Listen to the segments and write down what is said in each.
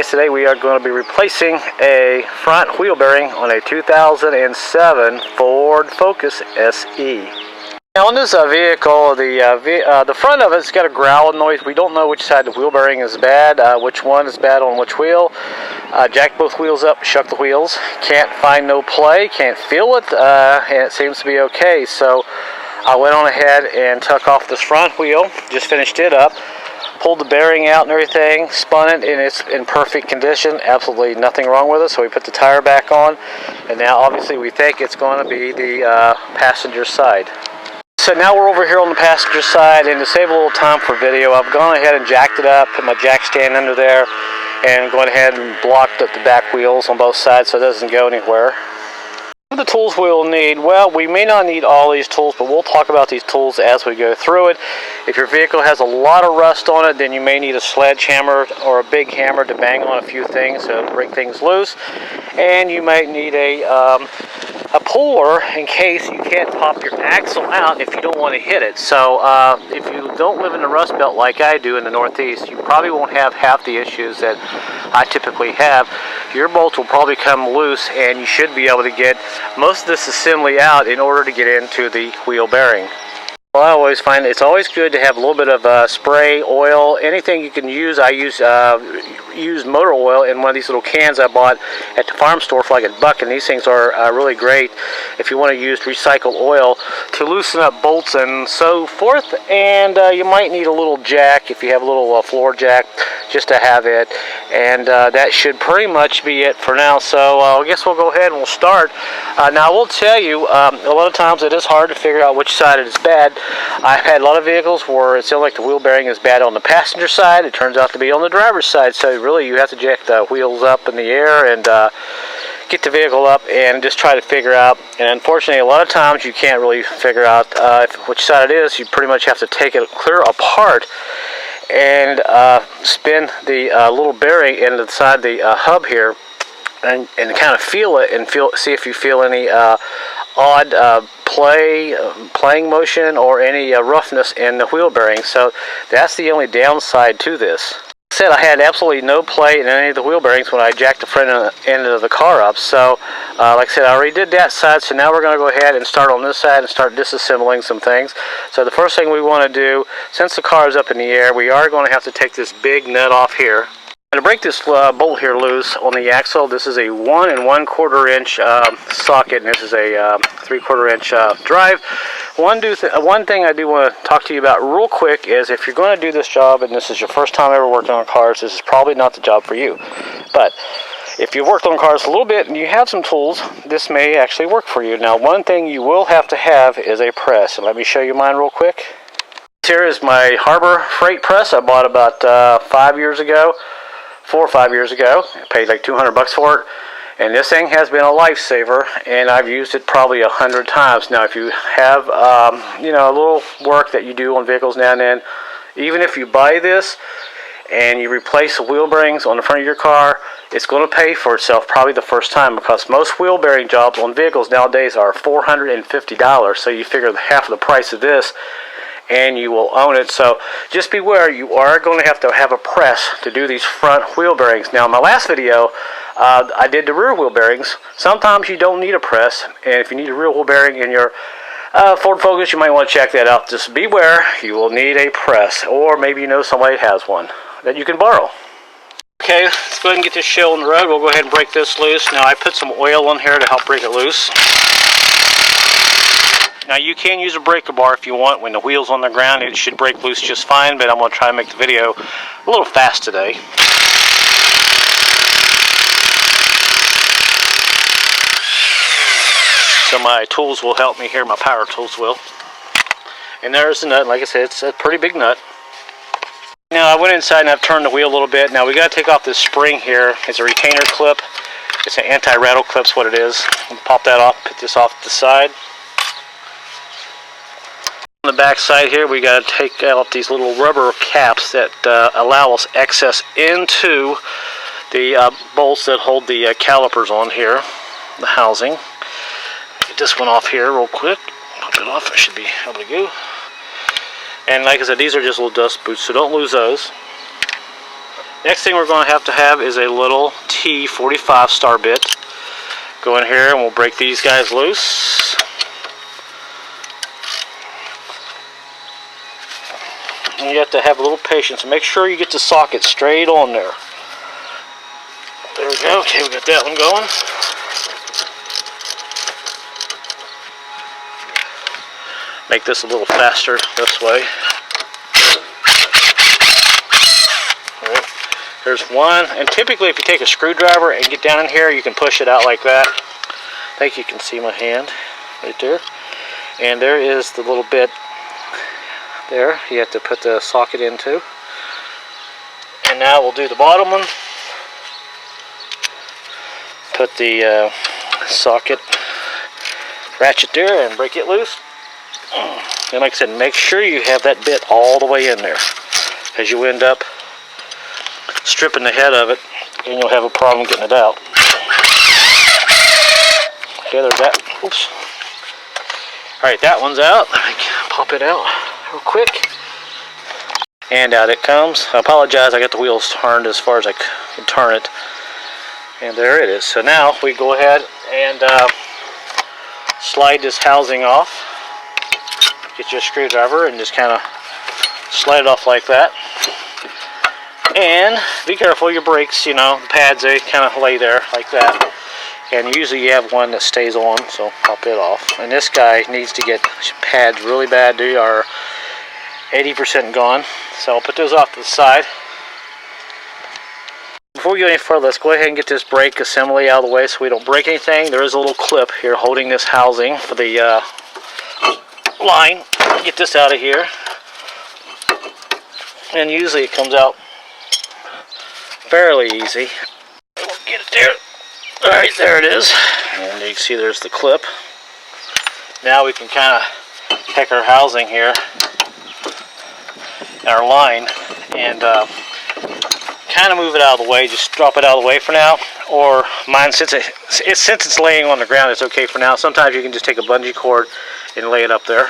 Today we are going to be replacing a front wheel bearing on a 2007 Ford Focus SE. Now on this vehicle, the front of it's got a growling noise. We don't know which side the wheel bearing is bad, which one is bad on which wheel. Jacked both wheels up, shook the wheels. Can't find no play, can't feel it, and it seems to be okay. So I went on ahead and took off this front wheel, just finished it up. Pulled the bearing out and everything, spun it, and it's in perfect condition. Absolutely nothing wrong with it. So we put the tire back on, and now obviously we think it's going to be the passenger side. So now we're over here on the passenger side, and to save a little time for video, I've gone ahead and jacked it up, put my jack stand under there, and gone ahead and blocked up the back wheels on both sides so it doesn't go anywhere. The tools we'll need, well, we may not need all these tools, but we'll talk about these tools as we go through it. If your vehicle has a lot of rust on it, then you may need a sledgehammer or a big hammer to bang on a few things to break things loose. And you might need a puller in case you can't pop your axle out if you don't want to hit it. So if you don't live in the rust belt like I do in the Northeast, you probably won't have half the issues that I typically have. Your bolts will probably come loose, and you should be able to get most of this assembly out in order to get into the wheel bearing. Well, I always find it's always good to have a little bit of spray, oil, anything you can use. I use motor oil in one of these little cans I bought at the farm store for like $1, and these things are really great if you want to use recycled oil to loosen up bolts and so forth. And you might need a little jack if you have a little floor jack just to have it, and that should pretty much be it for now. So I guess we'll go ahead and we'll start. Now I will tell you, a lot of times it is hard to figure out which side it is bad. I've had a lot of vehicles where it sounds like the wheel bearing is bad on the passenger side. It turns out to be on the driver's side. So really you have to jack the wheels up in the air and get the vehicle up and just try to figure out. And unfortunately, a lot of times you can't really figure out which side it is. You pretty much have to take it clear apart and spin the little bearing into the side of the hub here and kind of feel it and see if you feel any odd playing motion or any roughness in the wheel bearing. So that's the only downside to this. Like I said, I had absolutely no play in any of the wheel bearings when I jacked the front end of the car up. So like I said, I already did that side, so now we're going to go ahead and start on this side and start disassembling some things. So the first thing we want to do, since the car is up in the air, we are going to have to take this big nut off here. To break this bolt here loose on the axle, this is a 1 1/4 inch socket, and this is a 3/4 inch drive. One thing I do want to talk to you about real quick is if you're going to do this job and this is your first time ever working on cars, this is probably not the job for you. But if you've worked on cars a little bit and you have some tools, this may actually work for you. Now, one thing you will have to have is a press, and let me show you mine real quick. Here is my Harbor Freight press I bought about 4 or 5 years ago. I paid like $200 for it, and this thing has been a lifesaver, and I've used it probably 100 times. Now, if you have you know, a little work that you do on vehicles now and then, even if you buy this and you replace the wheel bearings on the front of your car, it's going to pay for itself probably the first time, because most wheel bearing jobs on vehicles nowadays are $450. So you figure half of the price of this and you will own it. So just beware, you are going to have a press to do these front wheel bearings. Now in my last video, I did the rear wheel bearings. Sometimes you don't need a press, and if you need a rear wheel bearing in your Ford Focus, you might want to check that out. Just beware, you will need a press, or maybe you know somebody that has one that you can borrow. Okay, let's go ahead and get this show on the road. We'll go ahead and break this loose. Now I put some oil on here to help break it loose. Now you can use a breaker bar if you want. When the wheel's on the ground, it should break loose just fine, but I'm going to try and make the video a little fast today. So my tools will help me here, my power tools will. And there's the nut. Like I said, it's a pretty big nut. Now I went inside and I've turned the wheel a little bit. Now we got to take off this spring here. It's a retainer clip. It's an anti-rattle clip's what it is. Pop that off, put this off to the side. On the back side here, we got to take out these little rubber caps that allow us access into the bolts that hold the calipers on here, the housing. Get this one off here real quick. Pop it off. I should be able to go. And like I said, these are just little dust boots, so don't lose those. Next thing we're going to have is a little T45 star bit. Go in here and we'll break these guys loose. And you have to have a little patience and make sure you get the socket straight on there. There we go. Okay, we got that one going. Make this a little faster this way. Alright, there's one. And typically if you take a screwdriver and get down in here, you can push it out like that. I think you can see my hand right there. And there is the little bit there you have to put the socket into. And now we'll do the bottom one. Put the socket ratchet there and break it loose. And like I said, make sure you have that bit all the way in there, because you end up stripping the head of it and you'll have a problem getting it out. Okay, there's that. Oops. Alright, that one's out. Let me pop it out real quick. And out it comes. I apologize, I got the wheels turned as far as I can turn it. And there it is. So now we go ahead and slide this housing off. Get your screwdriver and just kind of slide it off like that. And be careful, your brakes, you know, the pads, they kind of lay there like that. And usually you have one that stays on, so pop it off. And this guy needs to get pads really bad. They are 80% gone. So I'll put those off to the side. Before we go any further, let's go ahead and get this brake assembly out of the way so we don't break anything. There is a little clip here holding this housing for the line. Get this out of here. And usually it comes out fairly easy. We'll get it there. Alright, there it is. And you can see there's the clip. Now we can kind of take our housing here, our line, and kind of move it out of the way. Just drop it out of the way for now. Or mine, since it's laying on the ground, it's okay for now. Sometimes you can just take a bungee cord and lay it up there.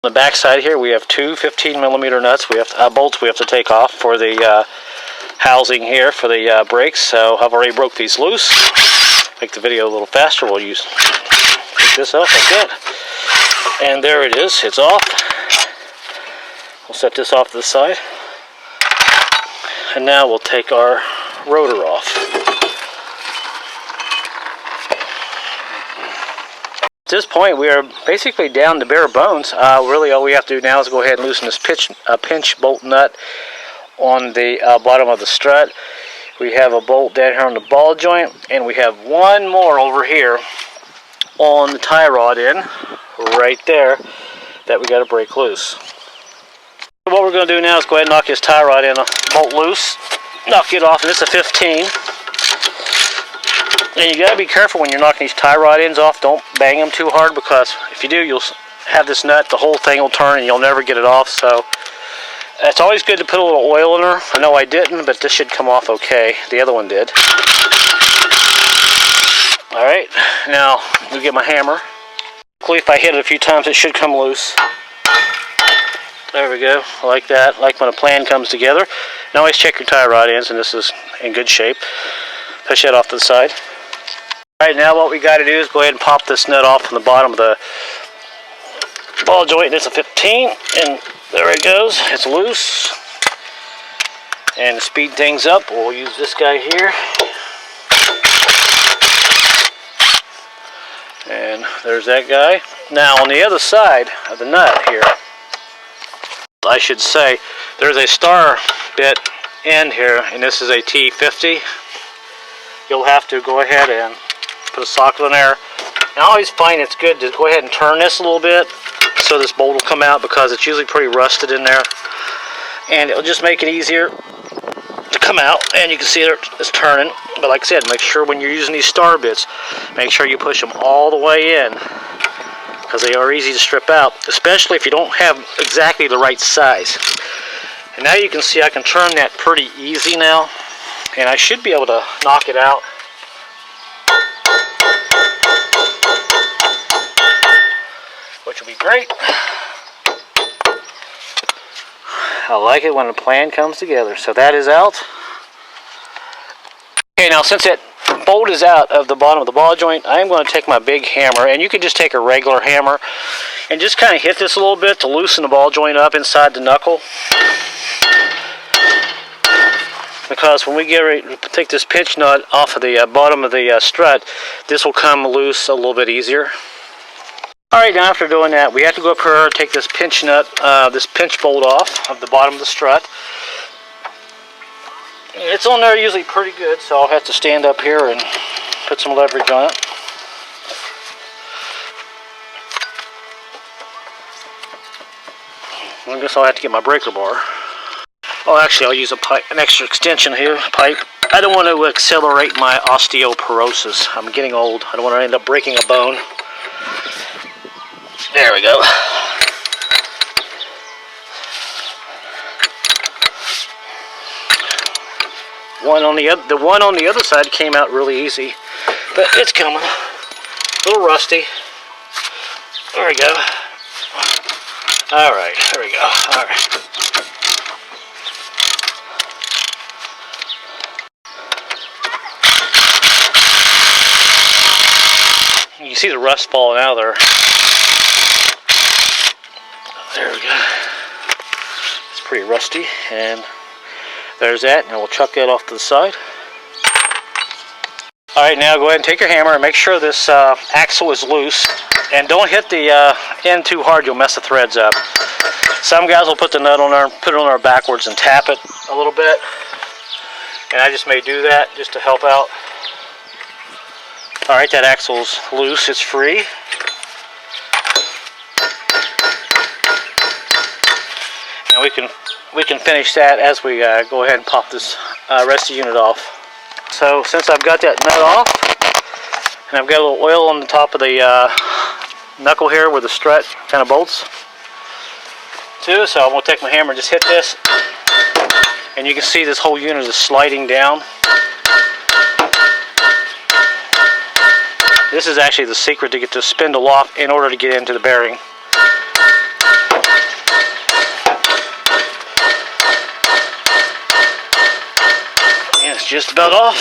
On the back side here, we have two 15mm nuts. We have bolts we have to take off for the housing here for the brakes. So I've already broke these loose. Make the video a little faster. We'll take this off like that. And there it is. It's off. We'll set this off to the side. And now we'll take our rotor off. At this point, we are basically down to bare bones. Really, all we have to do now is go ahead and loosen this pinch bolt nut on the bottom of the strut. We have a bolt down here on the ball joint, and we have one more over here on the tie rod end, right there, that we got to break loose. What we're going to do now is go ahead and knock this tie rod in, bolt loose, knock it off, and it's a 15. And you got to be careful when you're knocking these tie rod ends off. Don't bang them too hard, because if you do, you'll have this nut, the whole thing will turn and you'll never get it off. So it's always good to put a little oil in her. I know I didn't, but this should come off okay. The other one did. Alright, now we get my hammer. Hopefully if I hit it a few times, it should come loose. There we go, like that, like when a plan comes together. And always check your tie rod ends, and this is in good shape. Push that off to the side. Alright, now what we got to do is go ahead and pop this nut off from the bottom of the ball joint. It's a 15, and there it goes. It's loose. And to speed things up, we'll use this guy here. And there's that guy. Now on the other side of the nut here, I should say, there's a star bit end here, and this is a T50. You'll have to go ahead and put a socket in there. And I always find it's good to go ahead and turn this a little bit so this bolt will come out, because it's usually pretty rusted in there. And it'll just make it easier to come out, and you can see it's turning. But like I said, make sure when you're using these star bits, make sure you push them all the way in, because they are easy to strip out, especially if you don't have exactly the right size. And now you can see I can turn that pretty easy now, and I should be able to knock it out. Which will be great. I like it when a plan comes together. So that is out. Okay, now since that bolt is out of the bottom of the ball joint, I'm going to take my big hammer, and you can just take a regular hammer and just kind of hit this a little bit to loosen the ball joint up inside the knuckle. Because when we get ready to take this pinch nut off of the bottom of the strut, this will come loose a little bit easier. Alright, now after doing that, we have to go up here and take this pinch nut, this pinch bolt off of the bottom of the strut. It's on there usually pretty good, so I'll have to stand up here and put some leverage on it. I guess I'll have to get my breaker bar. Oh, actually, I'll use an extra extension here, pipe. I don't want to accelerate my osteoporosis. I'm getting old. I don't want to end up breaking a bone. There we go. The one on the other side came out really easy, but it's coming. A little rusty. There we go. All right, there we go. All right. You see the rust falling out of there. There we go. It's pretty rusty, and there's that, and we'll chuck that off to the side. Alright, now go ahead and take your hammer and make sure this axle is loose, and don't hit the end too hard, you'll mess the threads up. Some guys will put the nut on there, put it on there backwards and tap it a little bit, and I just may do that just to help out. Alright, that axle's loose, it's free. And we can finish that as we go ahead and pop this rest of the unit off. So since I've got that nut off, and I've got a little oil on the top of the knuckle here where the strut kind of bolts to, so I'm going to take my hammer and just hit this, and you can see this whole unit is sliding down. This is actually the secret to get the spindle off in order to get into the bearing. And it's just about off.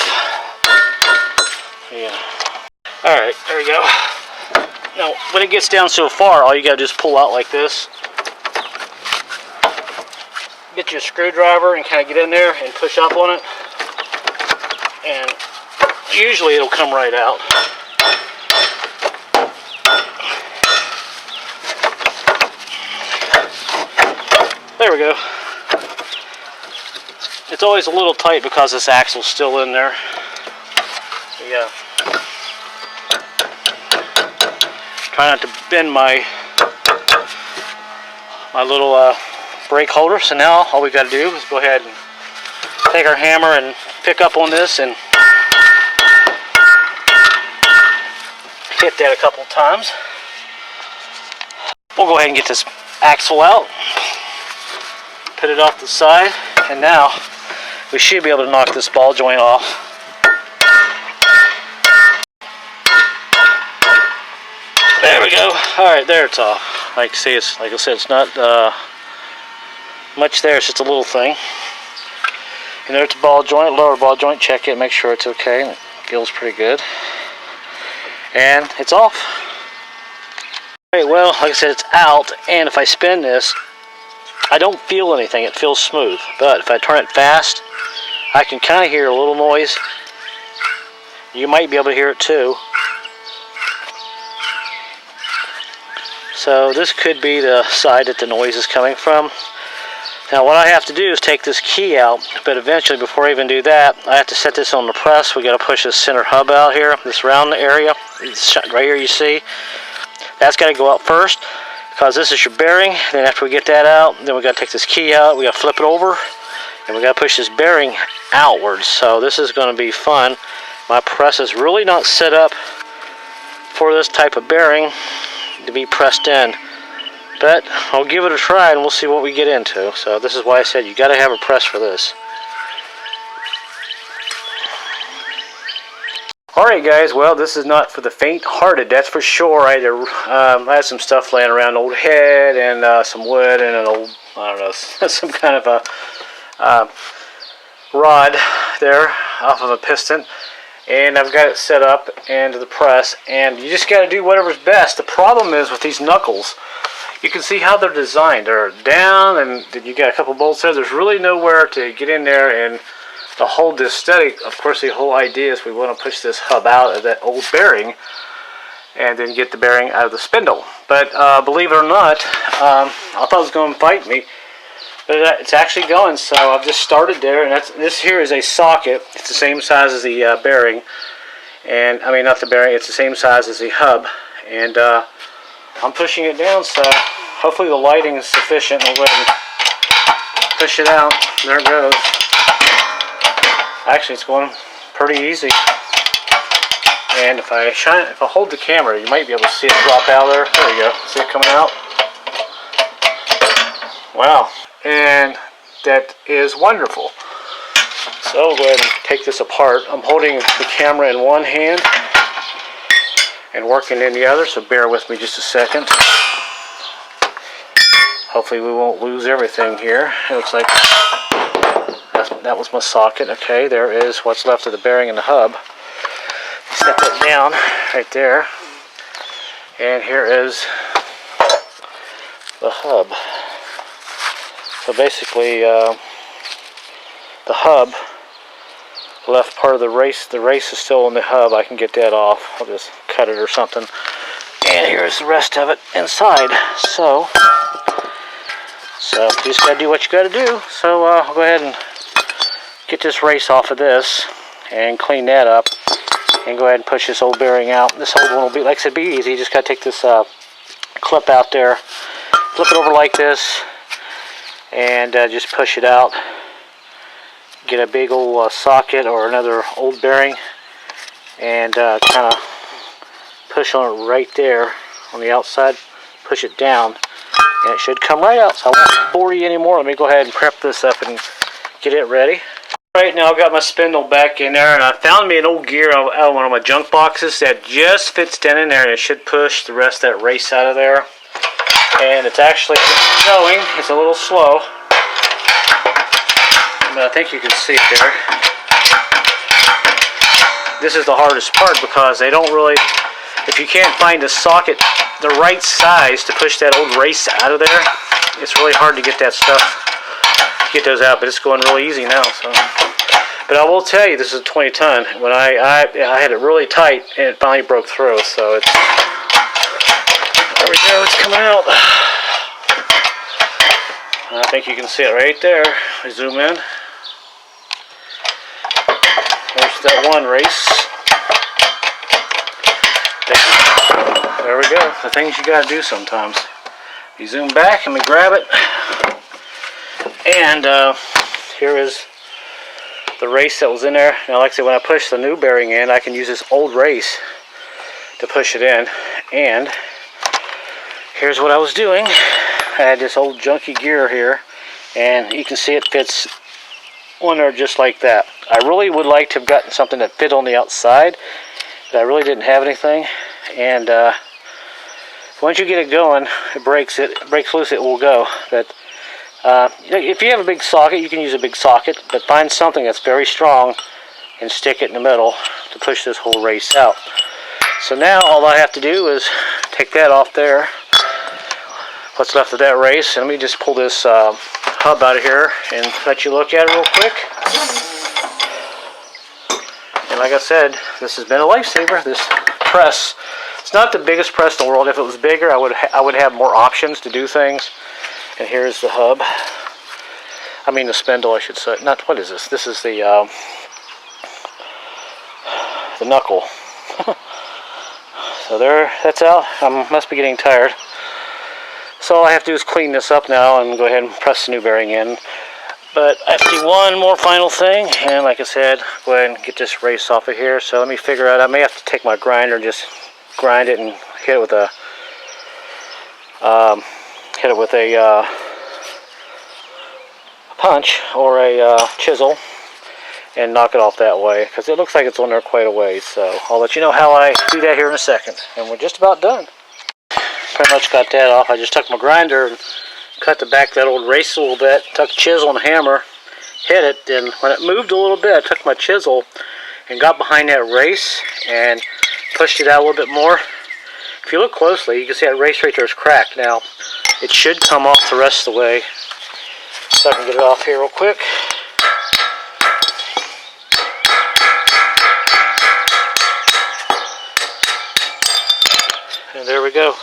Yeah. Alright, there we go. Now, when it gets down so far, all you gotta do is pull out like this. Get your screwdriver and kind of get in there and push up on it. And usually it'll come right out. There we go. It's always a little tight because this axle's still in there. Yeah. Try not to bend my little brake holder. So now all we got to do is go ahead and take our hammer and pick up on this and hit that a couple of times. We'll go ahead and get this axle out. Put it off the side, and now we should be able to knock this ball joint off. There we go. Alright, there it's off. Like I say, like I said, it's not much there, it's just a little thing. And there's the ball joint, lower ball joint, check it, make sure it's okay. It feels pretty good. And it's off. Alright, well, like I said, it's out, and if I spin this, I don't feel anything, it feels smooth. But if I turn it fast, I can kind of hear a little noise. You might be able to hear it too. So this could be the side that the noise is coming from. Now what I have to do is take this key out, but eventually before I even do that, I have to set this on the press. We got to push this center hub out here, this round area, right here you see. That's got to go out first, because this is your bearing. Then after we get that out, then we got to take this key out, we got to flip it over, and we got to push this bearing outwards. So this is going to be fun. My press is really not set up for this type of bearing to be pressed in, but I'll give it a try and we'll see what we get into. So this is why I said you got to have a press for this. Alright guys, well this is not for the faint-hearted, that's for sure. I had some stuff laying around, an old head and some wood and an old I don't know, some kind of a rod there off of a piston. And I've got it set up into the press, and you just got to do whatever's best. The problem is with these knuckles, you can see how they're designed. They're down, and you got a couple bolts there. There's really nowhere to get in there and to hold this steady. Of course, the whole idea is we want to push this hub out of that old bearing and then get the bearing out of the spindle. But believe it or not, I thought it was going to fight me. But it's actually going, so I've just started there, and this here is a socket. It's the same size as the bearing, and I mean not the bearing. It's the same size as the hub, and I'm pushing it down. So hopefully the lighting is sufficient. I'll go ahead and push it out. There it goes. Actually, it's going pretty easy. And if I hold the camera, you might be able to see it drop out there. There you go. See it coming out? Wow. And that is wonderful. So I'll go ahead and take this apart. I'm holding the camera in one hand and working in the other, so bear with me just a second. Hopefully we won't lose everything here. It looks like that was my socket. Okay, there is what's left of the bearing and the hub. Set that down right there. And here is the hub. So basically, the hub, the left part of the race is still in the hub. I can get that off. I'll just cut it or something. And here's the rest of it inside. So you just gotta do what you gotta do. So I'll go ahead and get this race off of this and clean that up. And go ahead and push this old bearing out. This old one will be, like I said, be easy. You just gotta take this clip out there, flip it over like this, and just push it out. Get a big old socket or another old bearing, and kind of push on it right there on the outside. Push it down, and it should come right out. So I won't bore you anymore. Let me go ahead and prep this up and get it ready. Right now I've got my spindle back in there, and I found me an old gear out of one of my junk boxes that just fits down in there, and it should push the rest of that race out of there. And it's actually going. It's a little slow, but I think you can see it there. This is the hardest part because they don't really, if you can't find a socket the right size to push that old race out of there, it's really hard to get that stuff, get those out. But it's going really easy now. So, but I will tell you, this is a 20 ton. When I had it really tight, and it finally broke through. So it's, there we go. It's coming out. I think you can see it right there. I zoom in. There's that one race. There we go. The things you gotta do sometimes. You zoom back and we grab it. And here is the race that was in there. Now, like I said, when I push the new bearing in, I can use this old race to push it in. And here's what I was doing. I had this old junky gear here, and you can see it fits on there just like that. I really would like to have gotten something that fit on the outside, but I really didn't have anything. And once you get it going, it breaks loose, it will go. But if you have a big socket, you can use a big socket, but find something that's very strong and stick it in the middle to push this whole race out. So now all I have to do is take that off there, what's left of that race, and let me just pull this hub out of here and let you look at it real quick. And like I said, this has been a lifesaver, this press. It's not the biggest press in the world. If it was bigger, I would have more options to do things. And here's the hub. I mean the spindle, I should say. Not, what is this? This is the knuckle. So there, that's out. I must be getting tired. So all I have to do is clean this up now and go ahead and press the new bearing in. But I have to do one more final thing, and like I said, go ahead and get this race off of here. So let me figure out, I may have to take my grinder and just grind it and hit it with a punch or a chisel and knock it off that way, because it looks like it's on there quite a ways. So I'll let you know how I do that here in a second. And we're just about done. Pretty much got that off. I just took my grinder and cut the back of that old race a little bit, took a chisel and hammer, hit it, and when it moved a little bit, I took my chisel and got behind that race and pushed it out a little bit more. If you look closely, you can see that race right there is cracked. Now, it should come off the rest of the way. So I can get it off here real quick. And there we go.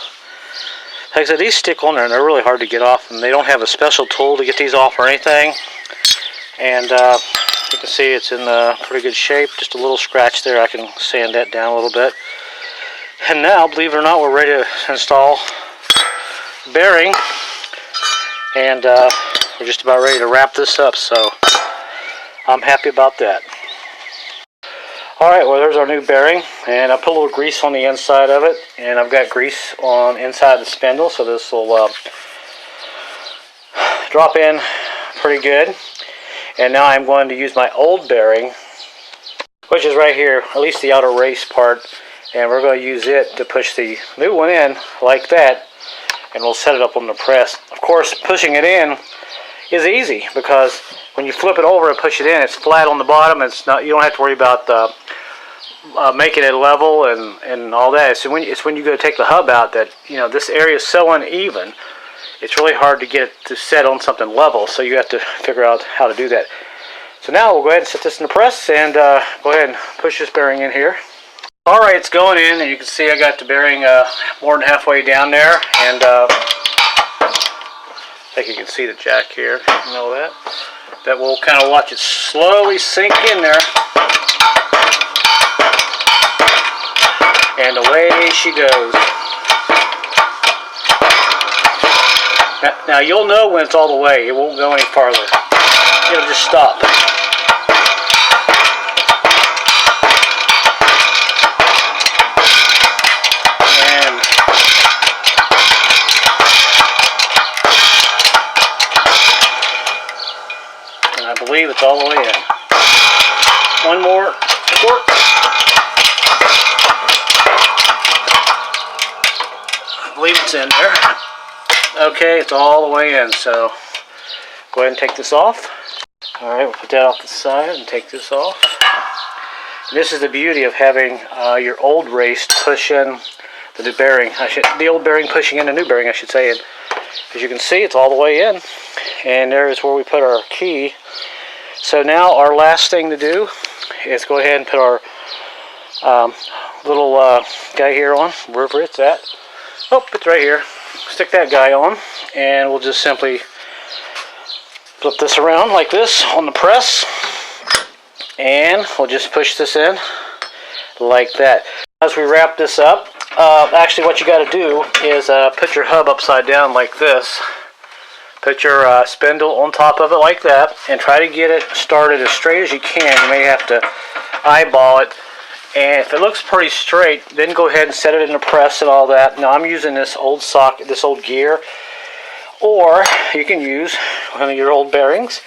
Like I said, these stick on there and they're really hard to get off, and they don't have a special tool to get these off or anything. And you can see it's in pretty good shape. Just a little scratch there. I can sand that down a little bit. And now, believe it or not, we're ready to install the bearing. And we're just about ready to wrap this up, so I'm happy about that. Alright, well, there's our new bearing, and I put a little grease on the inside of it, and I've got grease on inside the spindle, so this will drop in pretty good. And now I'm going to use my old bearing, which is right here, at least the outer race part, and we're going to use it to push the new one in like that, and we'll set it up on the press. Of course, pushing it in is easy because when you flip it over and push it in, it's flat on the bottom. It's not, you don't have to worry about making it level and all that. It's when you go to take the hub out that, you know, this area is so uneven. It's really hard to get it to set on something level, so you have to figure out how to do that. So now we'll go ahead and set this in the press and go ahead and push this bearing in here. Alright, it's going in, and you can see I got the bearing more than halfway down there, and I think you can see the jack here, you know that. That we'll kind of watch it slowly sink in there. And away she goes. Now you'll know when it's all the way. It won't go any farther. It'll just stop. And I believe it's all the way in. One more torque. I believe it's in there. Okay, it's all the way in, so go ahead and take this off. Alright, we'll put that off the side and take this off. And this is the beauty of having your old race push in the new bearing. The old bearing pushing in the new bearing, I should say. And as you can see, it's all the way in. And there is where we put our key. So now our last thing to do is go ahead and put our little guy here on, wherever it's at. Oh, it's right here. Stick that guy on, and we'll just simply flip this around like this on the press, and we'll just push this in like that. As we wrap this up, actually what you got to do is put your hub upside down like this. Put your spindle on top of it like that, and try to get it started as straight as you can. You may have to eyeball it. And if it looks pretty straight, then go ahead and set it in the press and all that. Now I'm using this old socket, this old gear, or you can use one of your old bearings,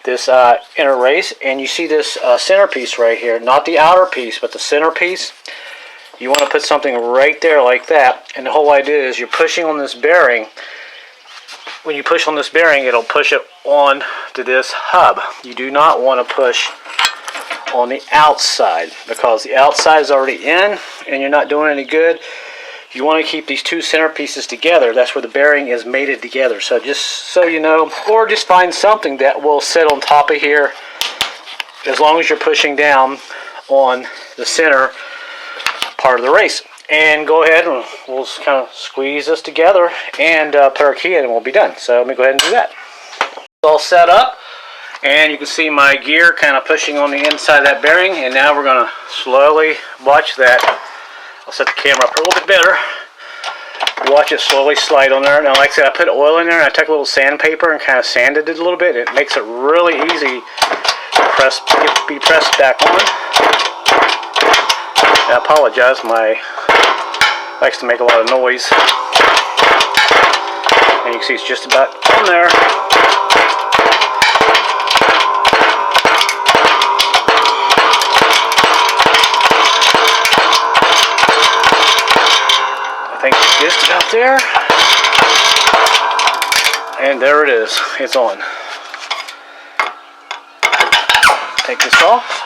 this inner race, and you see this centerpiece right here, not the outer piece, but the centerpiece. You want to put something right there like that, and the whole idea is you're pushing on this bearing. When you push on this bearing, it'll push it on to this hub. You do not want to push on the outside, because the outside is already in and you're not doing any good. You want to keep these two centerpieces together. That's where the bearing is mated together. So just so you know, or just find something that will sit on top of here as long as you're pushing down on the center part of the race. And go ahead and we'll kind of squeeze this together and put our key in and we'll be done. So let me go ahead and do that. It's all set up. And you can see my gear kind of pushing on the inside of that bearing, and now we're going to slowly watch that. I'll set the camera up a little bit better. Watch it slowly slide on there. Now, like I said, I put oil in there, and I took a little sandpaper and kind of sanded it a little bit. It makes it really easy to be pressed back on. I apologize, my likes to make a lot of noise. And you can see it's just about on there. I think it's just about there. And there it is. It's on. Take this off.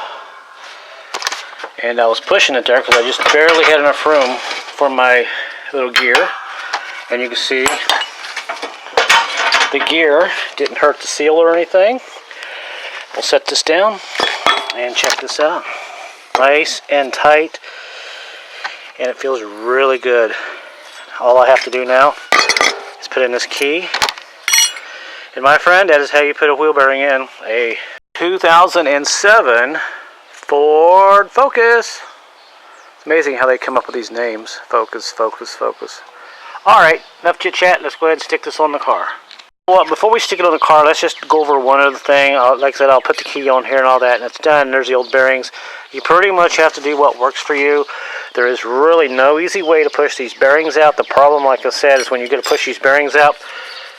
And I was pushing it there because I just barely had enough room for my little gear. And you can see the gear didn't hurt the seal or anything. We'll set this down and check this out. Nice and tight. And it feels really good. All I have to do now is put in this key. And my friend, that is how you put a wheel bearing in a 2007 Ford Focus. It's amazing how they come up with these names. Focus, Focus, Focus. Alright, enough chit chat. Let's go ahead and stick this on the car. Well, before we stick it on the car, let's just go over one other thing. Like I said, I'll put the key on here and all that, and it's done. There's the old bearings. You pretty much have to do what works for you. There is really no easy way to push these bearings out. The problem, like I said, is when you get to push these bearings out,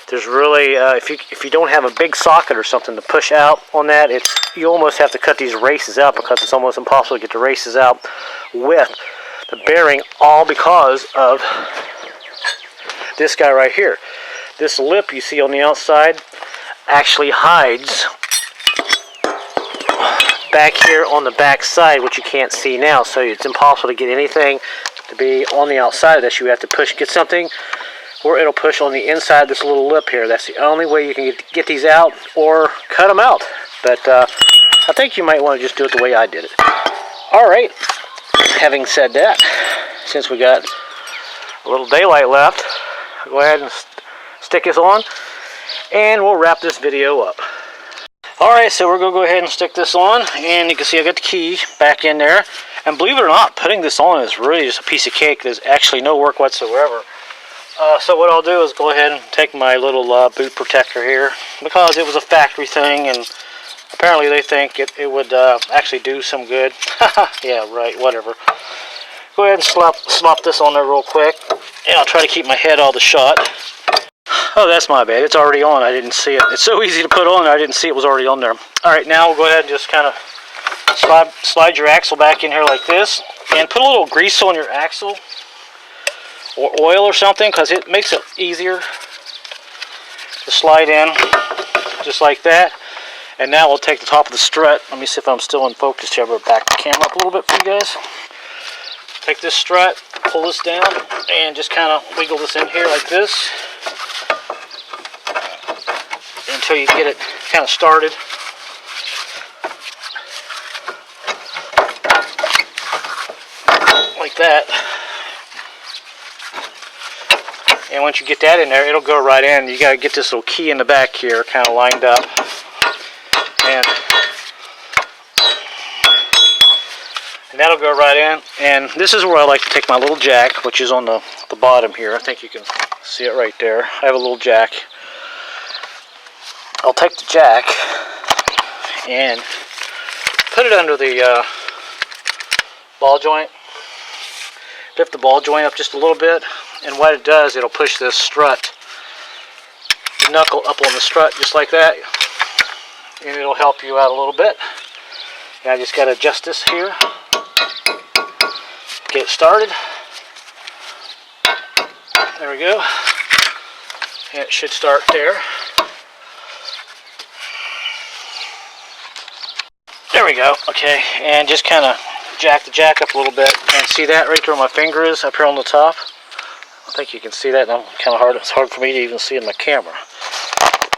there's really, if you don't have a big socket or something to push out on that, you almost have to cut these races out because it's almost impossible to get the races out with the bearing, all because of this guy right here. This lip you see on the outside actually hides back here on the back side, which you can't see now. So it's impossible to get anything to be on the outside of this. You have to get something where it'll push on the inside of this little lip here. That's the only way you can get these out, or cut them out. But I think you might want to just do it the way I did it. Alright, having said that, since we got a little daylight left, I'll go ahead and stick this on, and we'll wrap this video up. Alright, so we're going to go ahead and stick this on, and you can see I got the key back in there. And believe it or not, putting this on is really just a piece of cake. There's actually no work whatsoever. So what I'll do is go ahead and take my little boot protector here, because it was a factory thing, and apparently they think it would actually do some good. Yeah, right, whatever. Go ahead and slop this on there real quick, and I'll try to keep my head out of the shot. Oh, that's my bad. It's already on. I didn't see it. It's so easy to put on. I didn't see it was already on there. Alright, now we'll go ahead and just kind of slide your axle back in here like this, and put a little grease on your axle, or oil or something, because it makes it easier to slide in, just like that. And now we'll take the top of the strut. Let me see if I'm still in focus here. I'll back the camera up a little bit for you guys. Take this strut, pull this down, and just kind of wiggle this in here like this until you get it kind of started. Like that. And once you get that in there, it'll go right in. You got to get this little key in the back here kind of lined up. And that'll go right in. And this is where I like to take my little jack, which is on the bottom here. I think you can see it right there. I have a little jack. I'll take the jack and put it under the ball joint. Lift the ball joint up just a little bit, and what it does, it'll push this strut, the knuckle up on the strut just like that, and it'll help you out a little bit. And I just got to adjust this here, get it started. There we go, and it should start there. There we go. Okay, and just kind of jack the jack up a little bit, and see that right there where my finger is up here on the top? I think you can see that. I'm kind of hard. It's hard for me to even see in my camera.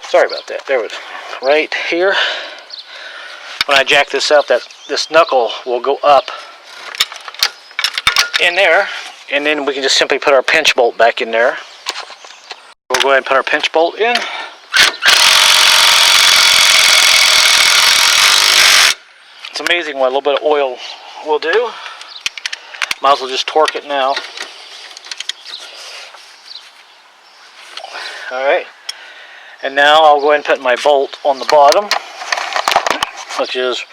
Sorry about that. There it is. Right here. When I jack this up, this knuckle will go up in there, and then we can just simply put our pinch bolt back in there. We'll go ahead and put our pinch bolt in. It's amazing what a little bit of oil will do. Might as well just torque it now. Alright, and now I'll go ahead and put my bolt on the bottom, which is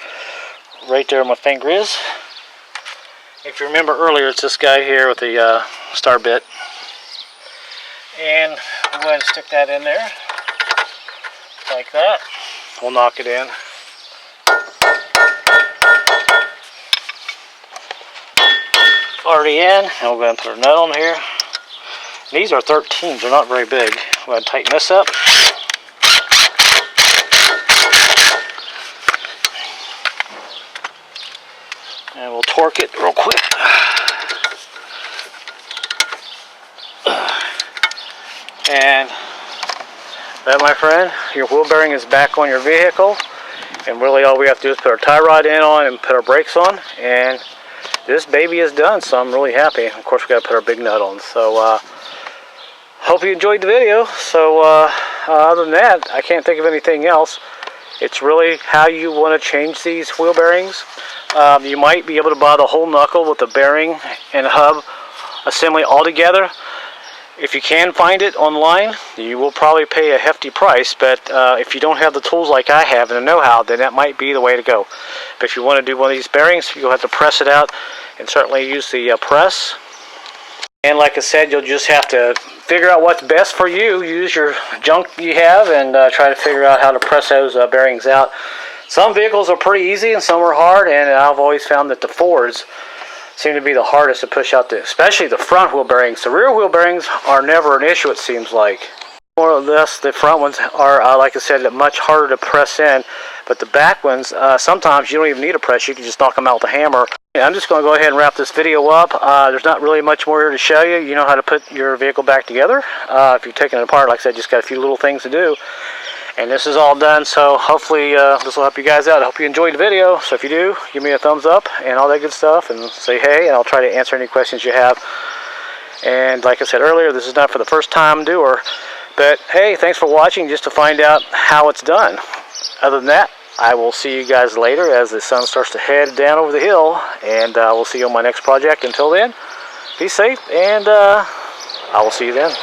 right there where my finger is. If you remember earlier, it's this guy here with the star bit. And I'll go ahead and stick that in there, like that. We'll knock it in. Already in, and we'll go ahead and put our nut on here. These are 13s, they're not very big. We'll go ahead and tighten this up. And we'll torque it real quick. And that, my friend, your wheel bearing is back on your vehicle. And really all we have to do is put our tie rod in on and put our brakes on. And this baby is done, so I'm really happy. Of course, we got to put our big nut on. So, hope you enjoyed the video. So, other than that, I can't think of anything else. It's really how you want to change these wheel bearings. You might be able to buy the whole knuckle with the bearing and hub assembly all together. If you can find it online, you will probably pay a hefty price, but if you don't have the tools like I have and the know-how, then that might be the way to go. But if you want to do one of these bearings, you'll have to press it out and certainly use the press. And like I said, you'll just have to figure out what's best for you. Use your junk you have and try to figure out how to press those bearings out. Some vehicles are pretty easy and some are hard, and I've always found that the Fords seem to be the hardest to push out, especially the front wheel bearings. The rear wheel bearings are never an issue, it seems like. More or less, the front ones are, like I said, much harder to press in. But the back ones, sometimes you don't even need a press. You can just knock them out with a hammer. I'm just going to go ahead and wrap this video up. There's not really much more here to show you. You know how to put your vehicle back together. If you're taking it apart, like I said, just got a few little things to do. And this is all done, so hopefully this will help you guys out. I hope you enjoyed the video. So if you do, give me a thumbs up and all that good stuff, and say hey, and I'll try to answer any questions you have. And like I said earlier, this is not for the first time doer, but hey, thanks for watching just to find out how it's done. Other than that, I will see you guys later as the sun starts to head down over the hill, and we'll see you on my next project. Until then, be safe, and I will see you then.